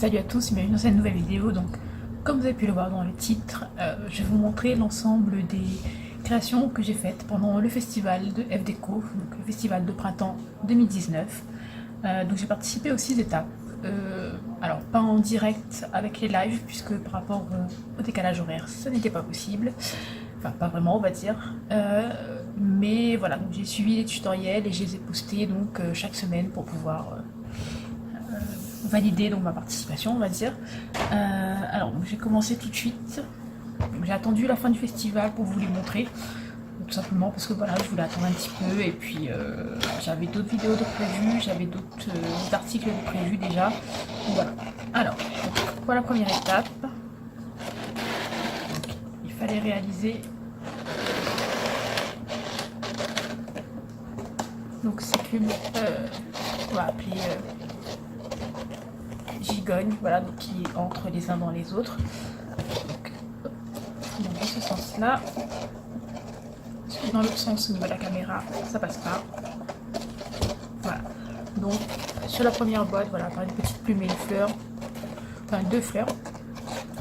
Salut à tous, bienvenue dans cette nouvelle vidéo. Donc, comme vous avez pu le voir dans le titre, je vais vous montrer l'ensemble des créations que j'ai faites pendant le festival de FDECO, donc le festival de printemps 2019. Donc j'ai participé aux 6 étapes. Alors pas en direct avec les lives, puisque par rapport au décalage horaire, ça n'était pas possible. Enfin, pas vraiment, on va dire. Mais voilà, donc j'ai suivi les tutoriels et je les ai postés donc chaque semaine pour pouvoir valider donc ma participation, on va dire. Alors j'ai commencé tout de suite. J'ai attendu la fin du festival pour vous les montrer, tout simplement parce que voilà, je voulais attendre un petit peu et puis j'avais d'autres vidéos de prévues, j'avais d'autres articles de prévus déjà. Donc, voilà. Alors pour la première étape, il fallait réaliser donc ces cubes, on va appeler gigognes, voilà, donc qui entrent les uns dans les autres. Donc, dans ce sens-là, dans l'autre sens au niveau de la caméra, ça passe pas. Voilà. Donc sur la première boîte, voilà, par une petite plume et une fleur, enfin 2 fleurs.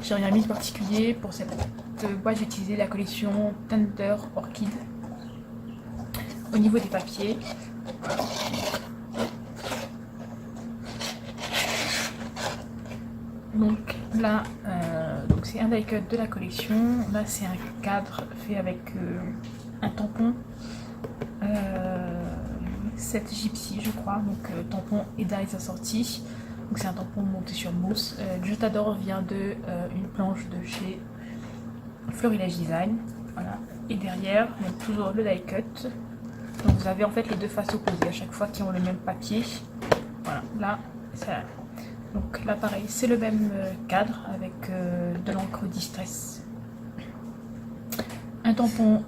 J'ai rien mis de particulier pour cette boîte. J'ai utilisé la collection Tender Orchid. Au niveau des papiers, voilà. Donc là, donc c'est un die cut de la collection. Là, c'est un cadre fait avec un tampon 7 gypsy, je crois. Donc tampon et dies assortis. Donc c'est un tampon monté sur mousse. Je t'adore vient de une planche de chez Florilège Design. Voilà. Et derrière, donc toujours le die cut. Donc vous avez en fait les deux faces opposées à chaque fois qui ont le même papier. Voilà. Là, ça. Donc là pareil, c'est le même cadre avec de l'encre Distress, un tampon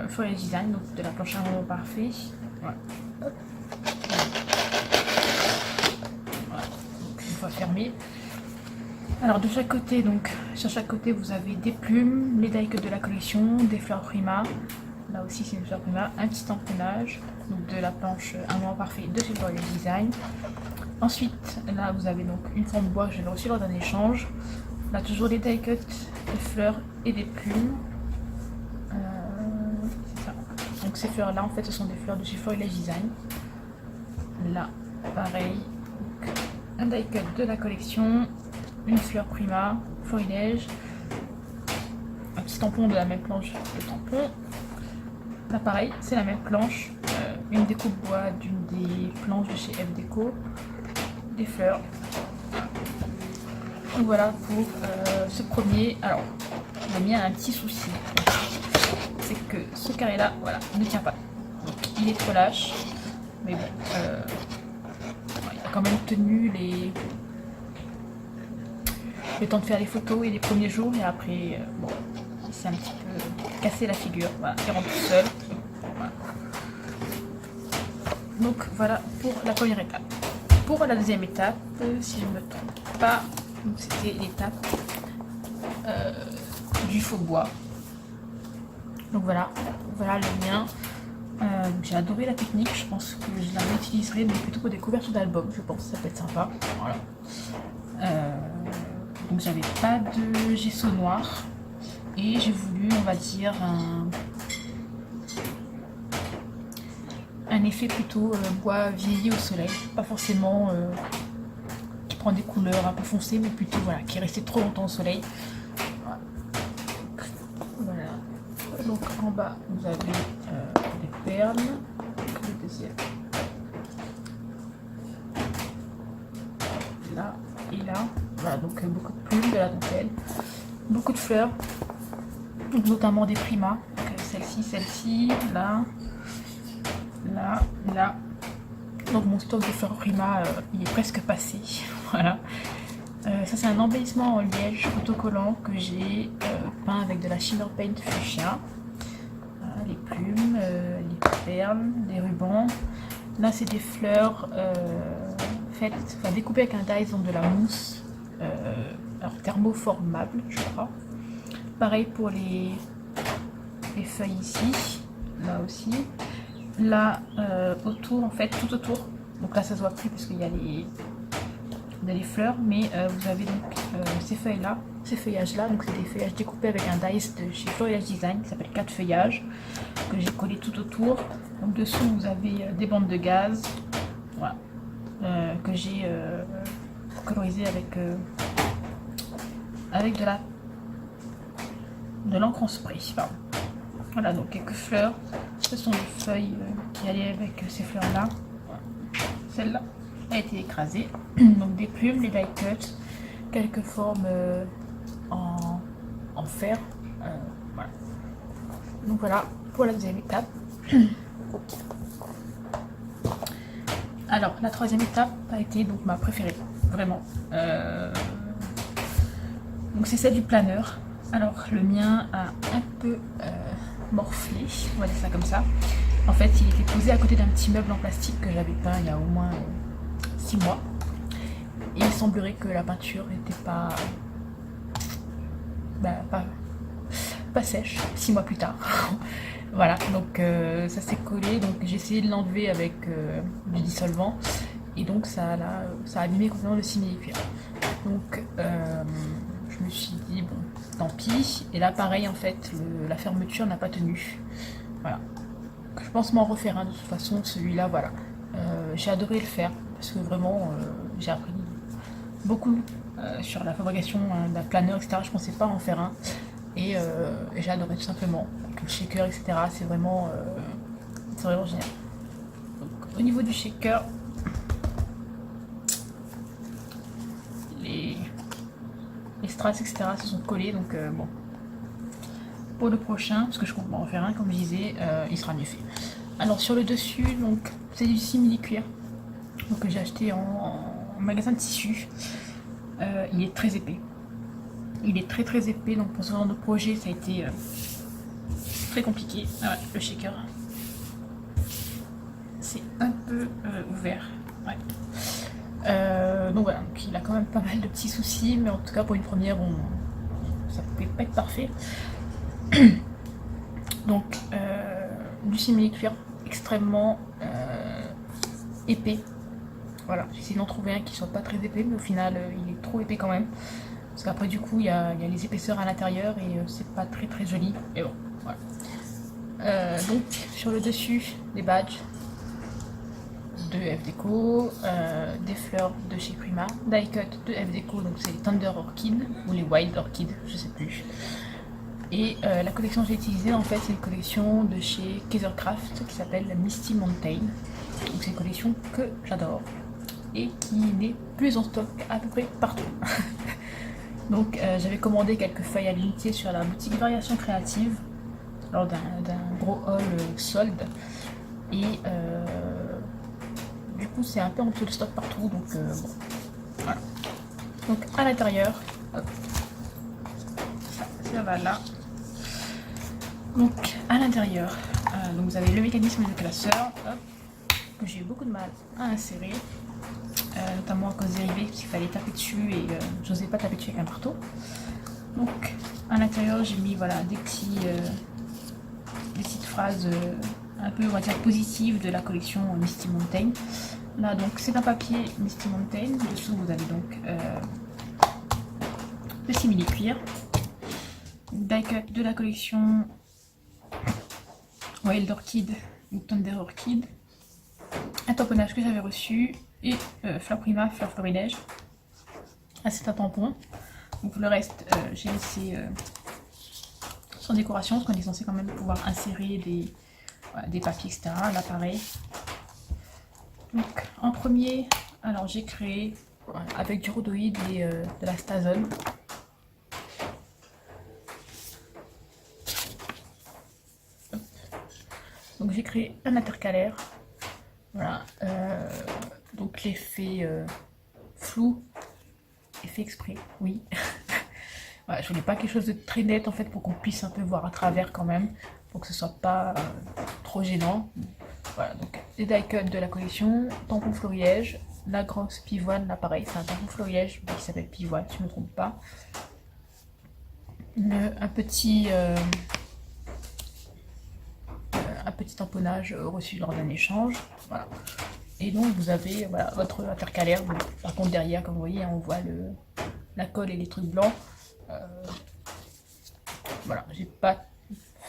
Florilège Design, donc de la planche à rouleau parfait. Voilà. Voilà. Donc, une fois fermé. Alors de chaque côté, donc sur chaque côté vous avez des plumes, les die cuts de la collection, des fleurs Prima. Là aussi c'est une fleur Prima, un petit tamponnage donc de la planche un moment parfait de chez Florilège Design. Ensuite, là vous avez donc une forme bois, je l'ai reçu lors d'un échange. Là toujours les die cuts, des fleurs et des plumes. C'est ça. Donc ces fleurs là en fait ce sont des fleurs de chez Florilège Design. Là pareil, donc, un die cut de la collection, une fleur Prima, Florilège, un petit tampon de la même planche de tampon. Là pareil, c'est la même planche, une découpe bois d'une des planches de chez FDECO. Des fleurs. Donc voilà pour ce premier. Alors j'ai mis un petit souci, c'est que ce carré là, voilà, ne tient pas. Donc il est trop lâche, mais bon, il a quand même tenu le temps de faire les photos et les premiers jours, et après bon, il s'est un petit peu cassé la figure. Voilà, il rentre tout seul. Voilà. Donc voilà pour la première étape. Pour la deuxième étape, si je ne me trompe pas, c'était l'étape du faux bois. Donc voilà, voilà le mien. J'ai adoré la technique, je pense que je la réutiliserai, mais plutôt pour des couvertures d'albums, je pense, ça peut être sympa. Voilà. Donc j'avais pas de gesso noir et j'ai voulu, on va dire, un effet plutôt bois vieilli au soleil, pas forcément qui prend des couleurs un peu foncées, mais plutôt voilà, qui est resté trop longtemps au soleil. Voilà. Donc en bas vous avez des perles, le deuxième là et là. Voilà, donc beaucoup de plumes, de la dentelle, beaucoup de fleurs, donc notamment des primas, celle-ci, là. Là, là. Donc mon stock de fleurs Prima, il est presque passé. Voilà. Ça c'est un embellissement en liège autocollant que j'ai peint avec de la Shimmer Paint fuchsia. Voilà, les plumes, les perles, les rubans. Là c'est des fleurs découpées avec un die, donc de la mousse, alors thermoformable je crois. Pareil pour les feuilles ici, là aussi. Là autour, en fait tout autour, donc là ça se voit plus parce qu'il y a a les fleurs, mais vous avez donc ces feuilles-là, ces feuillages-là. Donc c'est des feuillages découpés avec un dice de chez Florilège Design qui s'appelle 4 feuillages, que j'ai collé tout autour. Donc dessous vous avez des bandes de gaz, voilà, que j'ai colorisé avec de l'encre en spray. Pardon. Voilà, donc quelques fleurs. Ce sont des feuilles qui allaient avec ces fleurs-là. Voilà. Celle-là a été écrasée. Donc des plumes, des die cuts, quelques formes en fer. Voilà. Donc voilà pour la deuxième étape. Alors la troisième étape a été donc ma préférée, vraiment. Donc c'est celle du planeur. Alors le mien a un peu morflé, on va dire ça comme ça. En fait il était posé à côté d'un petit meuble en plastique que j'avais peint il y a au moins 6 mois. Et il semblerait que la peinture n'était pas sèche 6 mois plus tard. Voilà, donc ça s'est collé, donc j'ai essayé de l'enlever avec du dissolvant. Et donc ça a abîmé complètement le simili-cuir. Donc je me suis dit bon, tant pis. Et là pareil en fait, la fermeture n'a pas tenu. Voilà. Je pense m'en refaire un de toute façon, celui-là, voilà. J'ai adoré le faire parce que vraiment j'ai appris beaucoup sur la fabrication d'un planeur, etc. Je pensais pas en faire un. Et j'ai adoré tout simplement. Donc, le shaker, etc. C'est vraiment génial. Donc, au niveau du shaker, les strass, etc. se sont collés. Donc bon, pour le prochain, parce que je compte en faire un, comme je disais, il sera mieux fait. Alors sur le dessus, donc c'est du simili-cuir, donc que j'ai acheté en magasin de tissu. Il est très épais. Il est très épais, donc pour ce genre de projet, ça a été très compliqué. Ah ouais, le shaker, c'est un peu ouvert. Ouais. Donc voilà, donc il a quand même pas mal de petits soucis, mais en tout cas pour une première, ça pouvait pas être parfait. Donc du simili-cuir extrêmement épais. Voilà, j'ai essayé d'en trouver un qui soit pas très épais, mais au final il est trop épais quand même. Parce qu'après du coup il y a les épaisseurs à l'intérieur et c'est pas très joli. Et bon, voilà. Donc sur le dessus, des badges de F-Deco, des fleurs de chez Prima, die cut de F-Deco, donc c'est les Thunder Orchid ou les Wild Orchid, je sais plus. Et la collection que j'ai utilisée en fait c'est une collection de chez Kaisercraft qui s'appelle Misty Mountain. Donc c'est une collection que j'adore et qui n'est plus en stock à peu près partout. Donc j'avais commandé quelques feuilles à l'unité sur la boutique Variation Créative lors d'un gros haul solde. Et du coup c'est un peu en dessous de stock partout, donc bon, voilà. Donc à l'intérieur, ça va là. Donc à l'intérieur, donc vous avez le mécanisme de classeur, hop, que j'ai eu beaucoup de mal à insérer, notamment à cause des rivets, parce qu'il fallait taper dessus et j'osais pas taper dessus avec un marteau. Donc à l'intérieur j'ai mis voilà des petites phrases un peu on va dire positives de la collection Misty Mountain. Là donc c'est un papier Misty Mountain, dessous vous avez donc le simili-cuir, die cut de la collection Wild Orchid ou Thunder Orchid, un tamponnage que j'avais reçu et Fleur Prima, Fleur Florilège. Ah, c'est un tampon. Donc le reste j'ai laissé sans décoration parce qu'on est censé quand même pouvoir insérer des papiers, etc. Là pareil. Donc en premier, alors j'ai créé avec du rhodoïde et de la stazone. Donc j'ai créé un intercalaire. Voilà. Donc l'effet flou est fait exprès, oui. Voilà, je voulais pas quelque chose de très net en fait pour qu'on puisse un peu voir à travers quand même, pour que ce soit pas trop gênant. Voilà, donc les die cuts de la collection, tampon florilège, la grosse pivoine, là pareil, c'est un tampon florilège qui s'appelle pivoine, si je ne me trompe pas. Un petit tamponnage reçu lors d'un échange. Voilà. Et donc vous avez voilà, votre intercalaire. Donc, par contre derrière, comme vous voyez, on voit la colle et les trucs blancs. Voilà, j'ai pas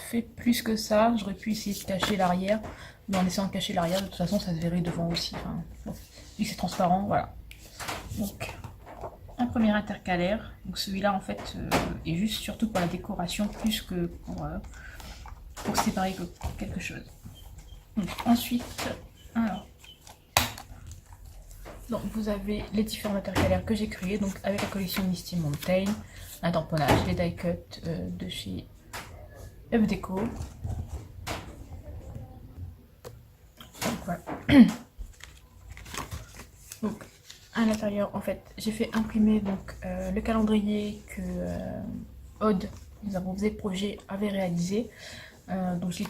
fait plus que ça. J'aurais pu essayer de cacher l'arrière, mais en essayant de cacher l'arrière, de toute façon ça se verrait devant aussi. Enfin, bon, vu que c'est transparent, voilà. Donc un premier intercalaire. Donc celui-là en fait est juste surtout pour la décoration plus que pour séparer quelque chose. Donc, ensuite, alors, donc vous avez les différents intercalaires que j'ai créés, donc avec la collection Misty Mountain, un tamponnage, les die cuts de chez F-Deco. Donc voilà. Donc à l'intérieur, en fait, j'ai fait imprimer donc le calendrier que Aude, nous avons fait projet, avait réalisé. Donc je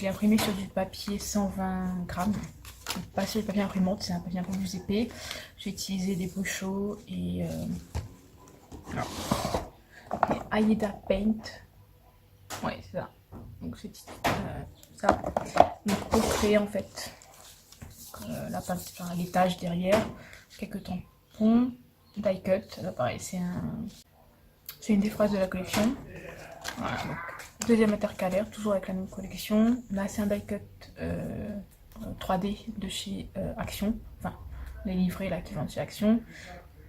l'ai imprimé sur du papier 120 grammes. Donc, pas sur le papier imprimante, c'est un papier un peu plus épais. J'ai utilisé des bouchons et Aida Paint. Ouais, c'est ça. Donc c'est ça. Donc pour créer en fait les taches derrière, quelques tampons, die cut. Là pareil, c'est une des phrases de la collection. Voilà, donc deuxième intercalaire, toujours avec la même collection. Là c'est un die cut 3D de chez Action, enfin les livrets là qui vendent chez Action,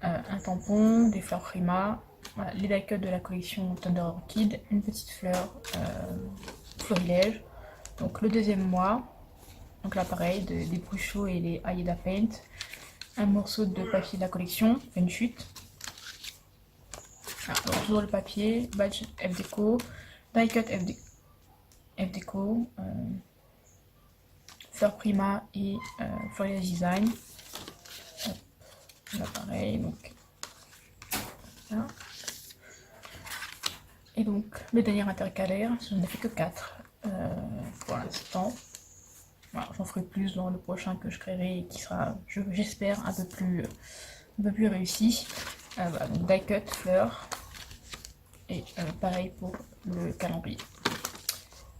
un tampon, des fleurs Prima, voilà, les die cuts de la collection Thunder Orchid, une petite fleur florilège. Donc le deuxième mois, donc là pareil, des bouchons et les Aida Paint, un morceau de papier de la collection, une chute. Ah, donc toujours le papier, badge F-Deco, die cut F-Deco, fleur Prima et Florilège Design. Hop, là pareil, donc là. Et donc le dernier intercalaire, je n'en ai fait que 4 pour l'instant. Voilà, j'en ferai plus dans le prochain que je créerai et qui sera, j'espère, un peu plus réussi. Voilà, donc die cut, fleurs. Et pareil pour le calendrier.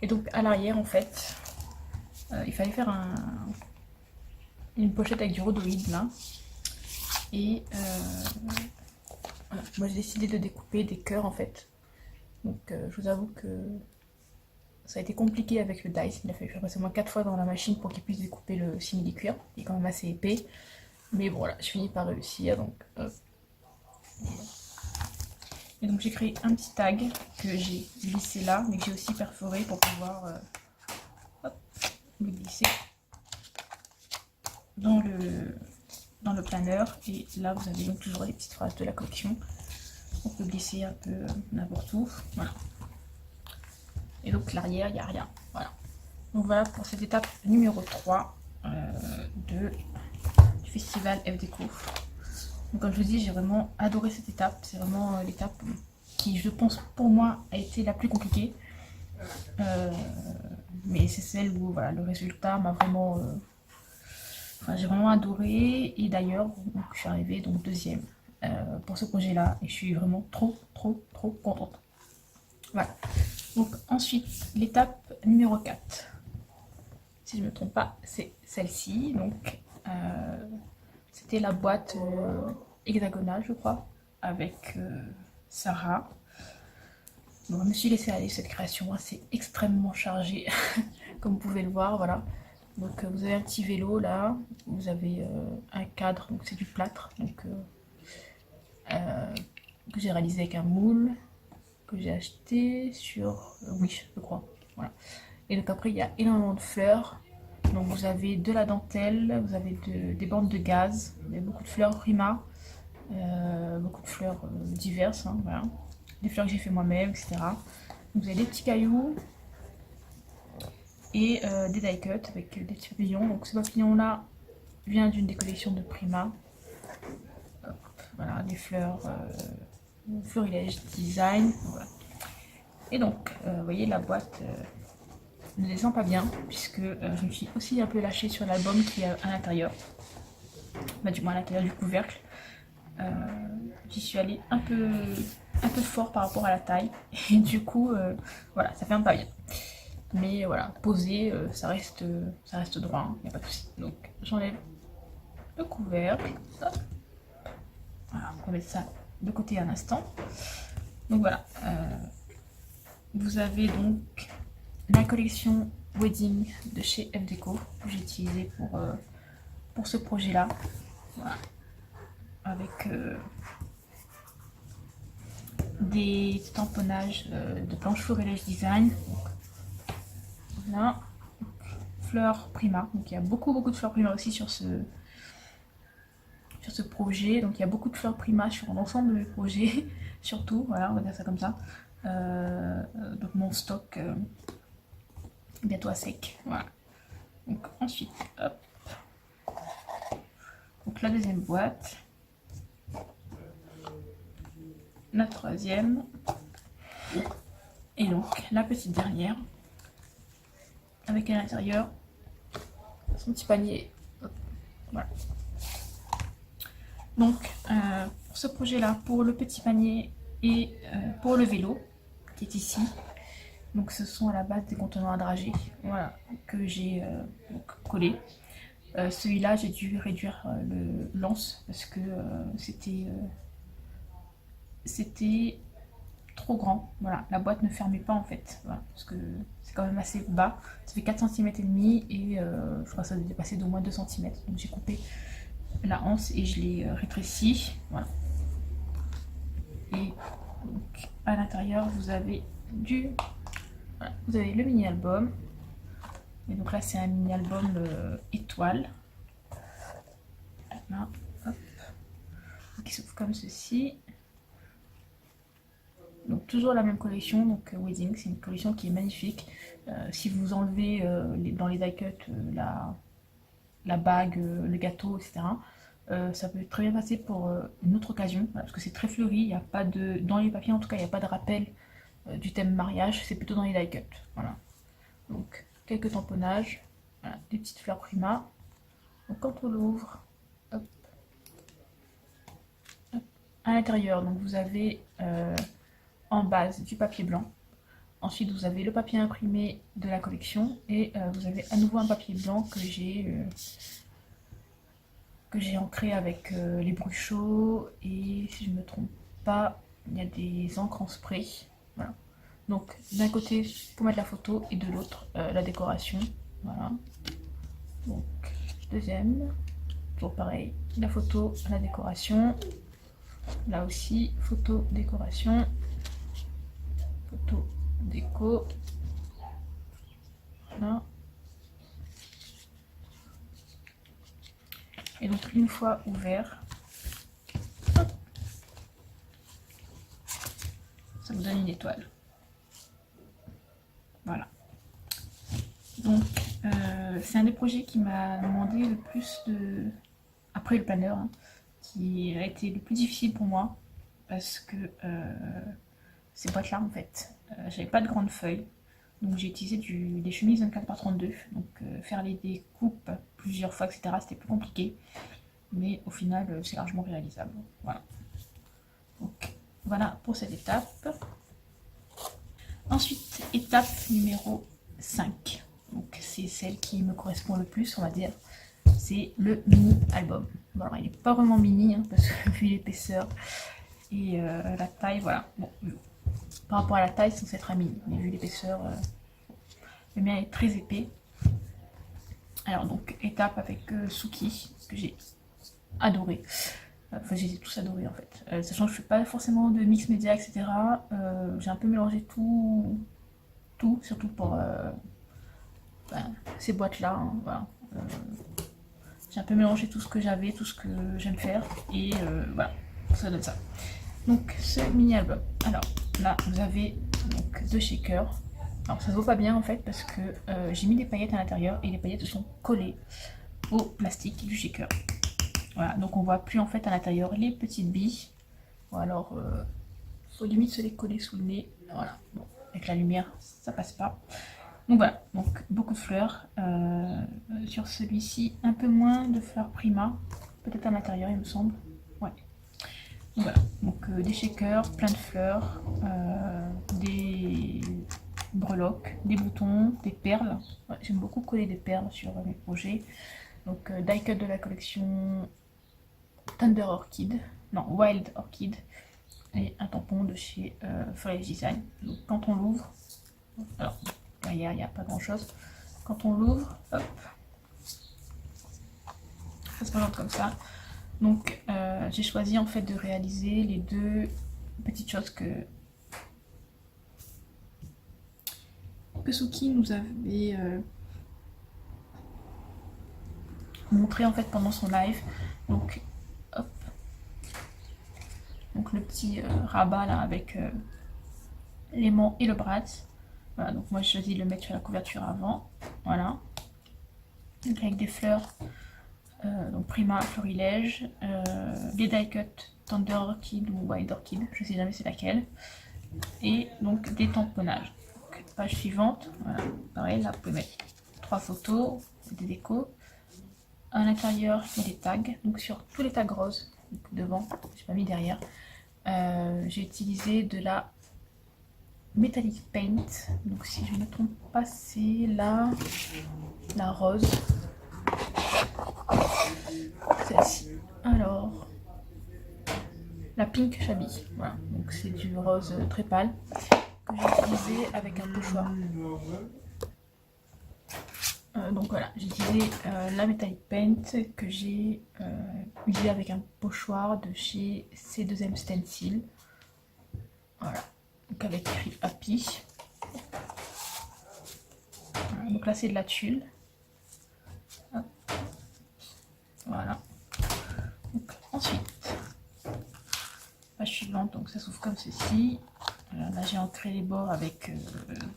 Et donc à l'arrière, en fait, il fallait faire une pochette avec du rhodoïde là. Et voilà, moi j'ai décidé de découper des cœurs en fait. Donc je vous avoue que ça a été compliqué avec le dice. Il a fallu faire passer au moins 4 fois dans la machine pour qu'il puisse découper le simili-cuir. Il est quand même assez épais. Mais bon, voilà, je finis par réussir. Donc, et donc j'ai créé un petit tag que j'ai glissé là, mais que j'ai aussi perforé pour pouvoir le glisser dans le planeur. Et là vous avez donc toujours les petites phrases de la collection. On peut glisser un peu n'importe où. Voilà. Et donc l'arrière, il n'y a rien. Voilà. Donc voilà pour cette étape numéro 3 du festival F-Deco. Donc comme je vous dis, j'ai vraiment adoré cette étape. C'est vraiment l'étape qui, je pense, pour moi, a été la plus compliquée. Mais c'est celle où voilà, le résultat m'a vraiment... enfin, j'ai vraiment adoré. Et d'ailleurs, je suis arrivée donc deuxième pour ce projet-là. Et je suis vraiment trop contente. Voilà. Donc ensuite, l'étape numéro 4. Si je ne me trompe pas, c'est celle-ci. Donc c'était la boîte hexagonale, je crois, avec Sarah. Donc, je me suis laissée aller cette création, c'est extrêmement chargé, comme vous pouvez le voir, voilà. Donc vous avez un petit vélo là, vous avez un cadre, donc c'est du plâtre, donc que j'ai réalisé avec un moule, que j'ai acheté sur Wish, je crois, voilà. Et donc après il y a énormément de fleurs. Donc vous avez de la dentelle, vous avez des bandes de gaz, il y a beaucoup de fleurs Prima, beaucoup de fleurs diverses, hein, voilà. Des fleurs que j'ai fait moi-même, etc. Donc vous avez des petits cailloux et des die cuts avec des petits papillons. Donc ce papillon là vient d'une des collections de Prima. Hop, voilà, des fleurs Florilège Design. Voilà. Et donc vous voyez la boîte ne descend pas bien puisque je me suis aussi un peu lâchée sur l'album qui est à l'intérieur, bah, du moins à l'intérieur du couvercle. J'y suis allée un peu fort par rapport à la taille et du coup voilà, ça fait un pas bien, mais voilà, posé ça reste droit, il n'y a pas de souci. Donc j'enlève le couvercle. Hop. Voilà, on va mettre ça de côté un instant. Donc voilà, vous avez donc la collection Wedding de chez F Deco que j'ai utilisé pour ce projet là. Voilà. Avec des tamponnages de planche florilège design. Donc, voilà. Fleurs Prima, donc il y a beaucoup de fleurs Prima aussi sur ce projet. Donc il y a beaucoup de fleurs Prima sur l'ensemble de mes projets, surtout, voilà, on va dire ça comme ça. Donc mon stock bientôt à sec, voilà. Donc ensuite, hop. Donc la deuxième boîte, la troisième, et donc la petite dernière, avec à l'intérieur son petit panier. Hop. Voilà. Donc pour ce projet là, pour le petit panier et pour le vélo qui est ici, donc ce sont à la base des contenants à dragées, voilà, que j'ai collé. Celui-là j'ai dû réduire le lance parce que c'était trop grand, voilà, la boîte ne fermait pas en fait, voilà, parce que c'est quand même assez bas, ça fait 4 cm et demi et je crois que ça doit dépasser d'au moins 2 cm, donc j'ai coupé la anse et je l'ai rétréci, voilà. Et donc à l'intérieur vous avez voilà, vous avez le mini album, et donc là c'est un mini album étoile, voilà, hop, qui s'ouvre comme ceci. Donc toujours la même collection, donc Wedding, c'est une collection qui est magnifique. Si vous enlevez dans les die cut la bague, le gâteau, etc., ça peut très bien passer pour une autre occasion, voilà, parce que c'est très fleuri, il n'y a pas de, dans les papiers en tout cas, il n'y a pas de rappel du thème mariage, c'est plutôt dans les die cut. Voilà. Donc quelques tamponnages, voilà, des petites fleurs Prima. Donc quand on l'ouvre, hop, hop, à l'intérieur, donc vous avez en base du papier blanc. Ensuite vous avez le papier imprimé de la collection et vous avez à nouveau un papier blanc que j'ai ancré avec les bruchaux, et si je ne me trompe pas, il y a des encres en spray. Voilà. Donc d'un côté pour mettre la photo et de l'autre la décoration. Voilà. Donc deuxième, toujours pareil, la photo, la décoration. Là aussi, photo, décoration. Photo, déco. Voilà. Et donc une fois ouvert, hop, ça vous donne une étoile. Voilà. Donc c'est un des projets qui m'a demandé le plus de... Après le planeur, hein, qui a été le plus difficile pour moi, parce que ces boîtes là en fait, j'avais pas de grandes feuilles, donc j'ai utilisé des chemises 24 par 32, donc faire les découpes plusieurs fois, etc., c'était plus compliqué, mais au final c'est largement réalisable. Voilà. Donc voilà pour cette étape. Ensuite, étape numéro 5, donc c'est celle qui me correspond le plus, on va dire, c'est le mini album. Bon, alors il n'est pas vraiment mini, hein, parce que vu l'épaisseur et la taille, voilà. Bon, par rapport à la taille, c'est censé être un mini, mais vu l'épaisseur, le mien est très épais. Alors donc étape avec Suki, que j'ai adoré. Enfin, j'ai tous adoré en fait. Sachant que je fais pas forcément de mix média, etc. J'ai un peu mélangé tout, surtout pour ces boîtes là. Hein, voilà. J'ai un peu mélangé tout ce que j'avais, tout ce que j'aime faire, et voilà, ça donne ça. Donc ce mini album. Alors là, vous avez donc 2 shakers. Alors ça se voit pas bien en fait parce que j'ai mis des paillettes à l'intérieur et les paillettes sont collées au plastique du shaker. Voilà, donc on voit plus en fait à l'intérieur les petites billes. Ou alors faut limite se les coller sous le nez. Voilà, bon, avec la lumière ça passe pas. Donc voilà, donc beaucoup de fleurs. Sur celui-ci, un peu moins de fleurs Prima, peut-être à l'intérieur il me semble. Ouais. Donc voilà, donc des shakers, plein de fleurs, des breloques, des boutons, des perles. Ouais, j'aime beaucoup coller des perles sur mes projets. donc die cut de la collection Thunder Orchid, non Wild Orchid, et un tampon de chez Forest Design. Donc quand on l'ouvre, alors derrière il n'y a pas grand chose, quand on l'ouvre, hop, ça se présente comme ça. Donc j'ai choisi en fait de réaliser les deux petites choses que Suki nous avait montré en fait pendant son live. Donc hop, donc le petit rabat là avec l'aimant et le bras. Voilà, donc moi j'ai choisi de le mettre sur la couverture avant, voilà, donc avec des fleurs, donc Prima Florilège, les die cut Thunder Orchid ou Wild Orchid, je sais jamais c'est laquelle, et donc des tamponnages. Donc, page suivante, voilà, pareil, là vous pouvez mettre 3 photos, des décos. À l'intérieur il y a des tags, donc sur tous les tags roses, donc devant, j'ai pas mis derrière, j'ai utilisé de la Metallic Paint, donc si je ne me trompe pas c'est la rose, celle-ci, alors la Pink Shabby, voilà, donc c'est du rose très pâle que j'ai utilisé avec un pochoir. Donc voilà, j'ai utilisé la Metallic Paint que j'ai utilisé avec un pochoir de chez C2M Stencil, voilà, donc avec écrit Happy. Voilà, donc là c'est de la tulle, hop. Voilà, donc ensuite page suivante, donc ça s'ouvre comme ceci. Voilà, là j'ai ancré les bords avec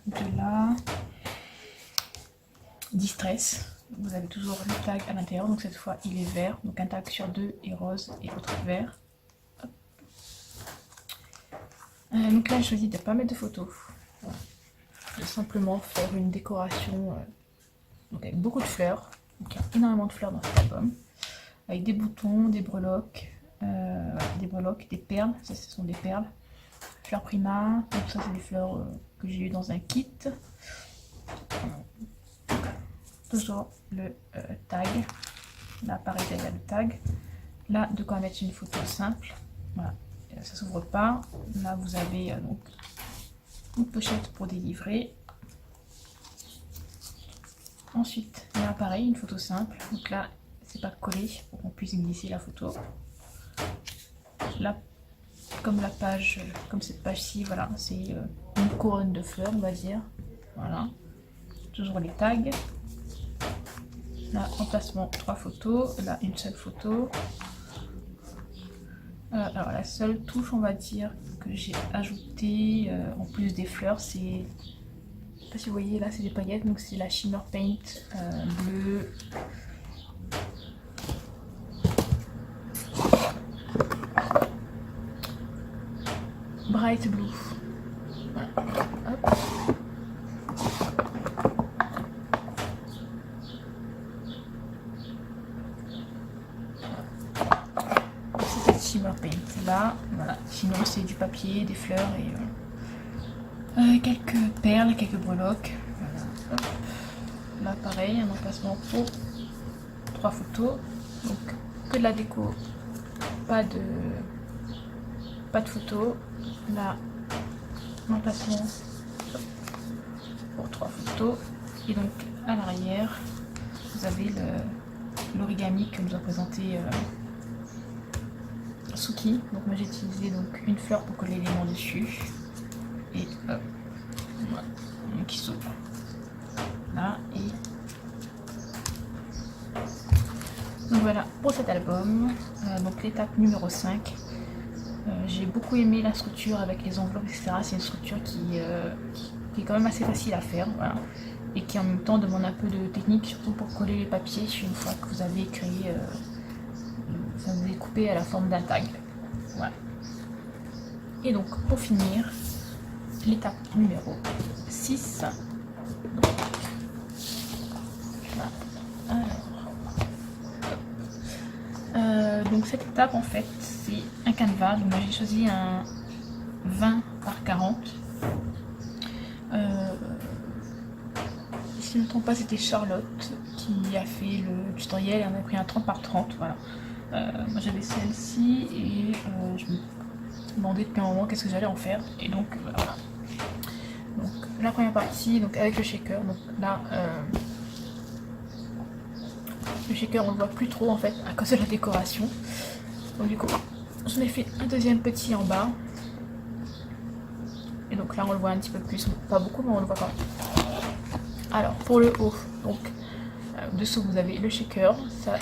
de la Distress. Vous avez toujours le tag à l'intérieur, donc cette fois il est vert, donc un tag sur deux est rose et l'autre vert. Donc là j'ai choisi de ne pas mettre de photos, voilà. Je vais simplement faire une décoration donc avec beaucoup de fleurs, donc il y a énormément de fleurs dans cet album, avec des boutons, des breloques, des perles, ça ce sont des perles, fleurs Prima, donc ça c'est des fleurs que j'ai eu dans un kit. Toujours le tag, là pareil il y a le tag, là de quoi mettre une photo simple, voilà, ça s'ouvre pas, là vous avez donc une pochette pour délivrer, ensuite là pareil une photo simple, donc là c'est pas collé pour qu'on puisse glisser la photo, là comme la page, comme cette page-ci, voilà, c'est une couronne de fleurs on va dire, voilà, toujours les tags. Là, emplacement 3 photos, là une seule photo. Alors la seule touche on va dire que j'ai ajouté en plus des fleurs, c'est, je sais pas si vous voyez là c'est des paillettes, donc c'est la Shimmer Paint bleu, Bright Blue. Voilà. Hop. Shimmer Paint là, voilà, sinon c'est du papier, des fleurs et quelques perles, quelques breloques, voilà. Hop. Là pareil, un emplacement pour 3 photos, donc que de la déco, pas de photos, là l'emplacement pour 3 photos, et donc à l'arrière vous avez l'origami que nous a présenté Suki. Donc moi j'ai utilisé donc une fleur pour coller l'élément dessus, et hop, voilà, qui s'ouvre là, et donc voilà pour cet album. Donc l'étape numéro 5, j'ai beaucoup aimé la structure avec les enveloppes etc, c'est une structure qui est quand même assez facile à faire, voilà, et qui en même temps demande un peu de technique, surtout pour coller les papiers une fois que vous avez créé, ça vous est coupé à la forme d'un tag, voilà. Et donc pour finir, l'étape numéro 6, voilà. Alors, donc cette étape en fait c'est un canevas, donc moi j'ai choisi un 20 par 40, si je ne me trompe pas c'était Charlotte qui a fait le tutoriel et on a pris un 30 par 30, voilà. Moi j'avais celle-ci et je me demandais depuis un moment qu'est-ce que j'allais en faire, et donc voilà. Donc la première partie, donc avec le shaker, donc là le shaker on le voit plus trop en fait à cause de la décoration. Donc du coup j'en ai fait un deuxième petit en bas. Et donc là on le voit un petit peu plus, pas beaucoup mais on le voit quand même. Alors pour le haut, donc dessous vous avez le shaker, ça,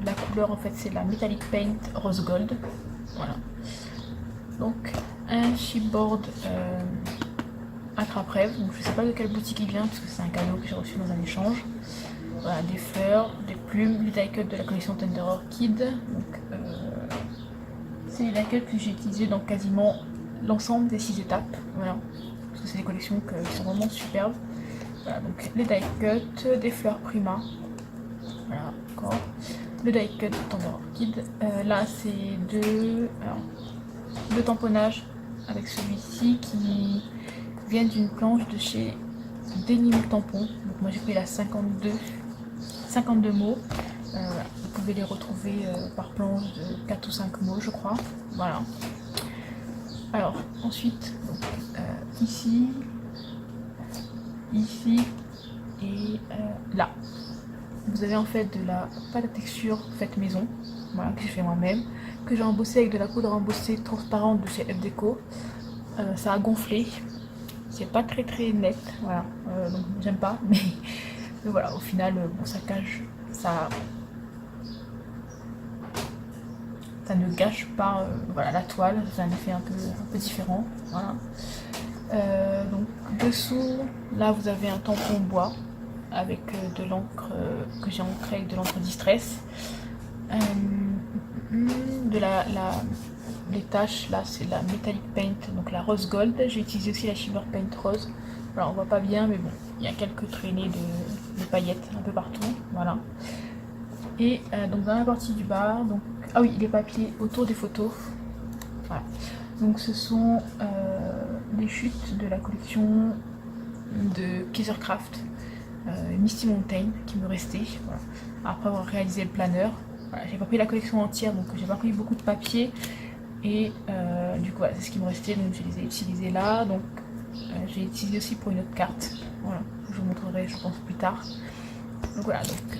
la couleur en fait c'est la Metallic Paint Rose Gold. Voilà. Donc un chipboard attrape-rêve, donc je sais pas de quelle boutique il vient parce que c'est un cadeau que j'ai reçu dans un échange. Voilà, des fleurs, des plumes, les die cuts de la collection Tender Orchid. Donc c'est les die cuts que j'ai utilisés dans quasiment l'ensemble des 6 étapes, voilà, parce que c'est des collections qui sont vraiment superbes. Voilà, donc les die cuts, des fleurs Prima, voilà, encore, le die cut Tender Orchid. Là c'est deux tamponnages avec celui-ci qui viennent d'une planche de chez Denim Tampon. Donc moi j'ai pris la 52 mots. Vous pouvez les retrouver par planche de 4 ou 5 mots je crois. Voilà. Alors ensuite donc, ici et là vous avez en fait de la pâte à texture faite maison, voilà, que j'ai fait moi-même, que j'ai embossé avec de la poudre embossée transparente de chez F Deco. Ça a gonflé, c'est pas très net, voilà, donc j'aime pas, mais voilà, au final bon, ça cache, ça ne gâche pas voilà, la toile, c'est un effet un peu différent, voilà. Donc dessous là vous avez un tampon bois avec de l'encre que j'ai ancré avec de l'encre Distress. Les taches là c'est la Metallic Paint, donc la Rose Gold. J'ai utilisé aussi la Silver Paint Rose. Alors on voit pas bien mais bon, il y a quelques traînées de paillettes un peu partout, voilà. Et donc dans la partie du bas, donc ah oui, les papiers autour des photos, voilà. Donc ce sont les chutes de la collection de Kaisercraft Misty Mountain qui me restait, voilà, après avoir réalisé le planeur. Voilà, j'ai pas pris la collection entière donc j'ai pas pris beaucoup de papier et du coup voilà, c'est ce qui me restait, donc je les ai utilisés là. Donc j'ai utilisé aussi pour une autre carte, voilà, je vous montrerai je pense plus tard. Donc voilà, donc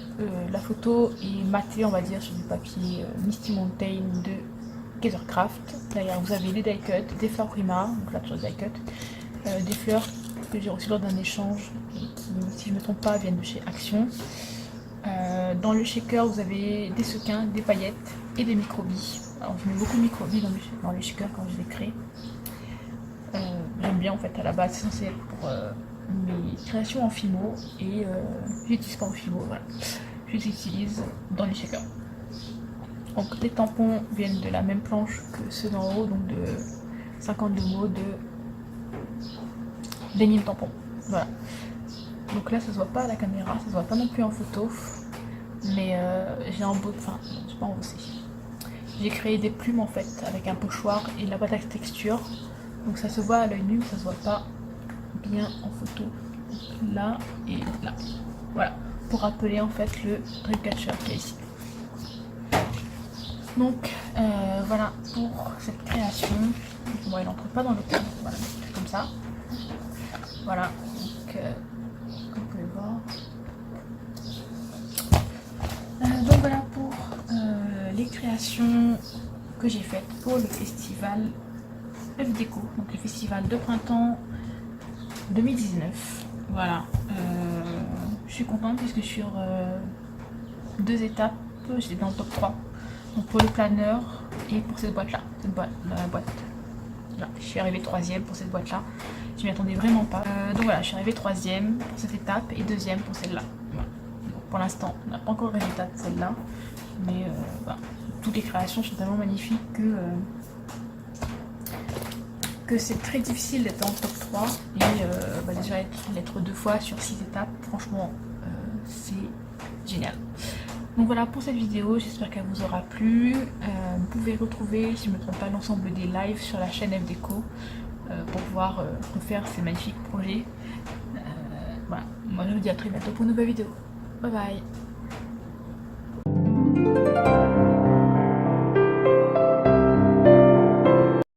la photo est matée on va dire sur du papier Misty Mountain de Kaisercraft. Derrière vous avez les die cuts, des fleurs Prima, donc là sur die cut, des fleurs que j'ai reçues lors d'un échange et qui, si je ne me trompe pas, viennent de chez Action. Dans le shaker vous avez des sequins, des paillettes et des microbilles. Alors je mets beaucoup de microbilles dans les shakers quand je les crée. J'aime bien en fait, à la base c'est censé être pour mes créations en fimo et j'utilise pas en fimo, voilà. Je les utilise dans les shakers. Donc les tampons viennent de la même planche que ceux d'en haut, donc de 52 mots de Denim Tampon, voilà. Donc là ça se voit pas à la caméra, ça se voit pas non plus en photo, mais j'ai embossé, enfin j'ai pas embossé. J'ai créé des plumes en fait avec un pochoir et de la pâte à texture. Donc ça se voit à l'œil nu, ça se voit pas bien en photo. Donc là et là. Voilà, pour rappeler en fait le Dreamcatcher qui est ici. Donc voilà pour cette création. Bon, il n'entre pas dans le cadre, voilà, c'est comme ça. Voilà, donc comme vous pouvez voir. Donc voilà pour les créations que j'ai faites pour le festival F Deco, donc le festival de printemps 2019. Voilà, je suis contente puisque sur 2 étapes, j'étais dans le top 3. Donc pour le planeur et pour cette boîte là, la boîte là, je suis arrivée 3ème pour cette boîte là. Je m'y attendais vraiment pas. Donc voilà, je suis arrivée 3ème pour cette étape et 2ème pour celle-là. Voilà. Pour l'instant, on n'a pas encore le résultat de celle-là, mais voilà. Toutes les créations sont tellement magnifiques que c'est très difficile d'être dans le top 3 et déjà l'être 2 fois sur 6 étapes, franchement c'est génial. Donc voilà pour cette vidéo, j'espère qu'elle vous aura plu. Vous pouvez retrouver, si je ne me trompe pas, l'ensemble des lives sur la chaîne F Deco pour pouvoir refaire ces magnifiques projets. Voilà, moi je vous dis à très bientôt pour une nouvelle vidéo. Bye bye.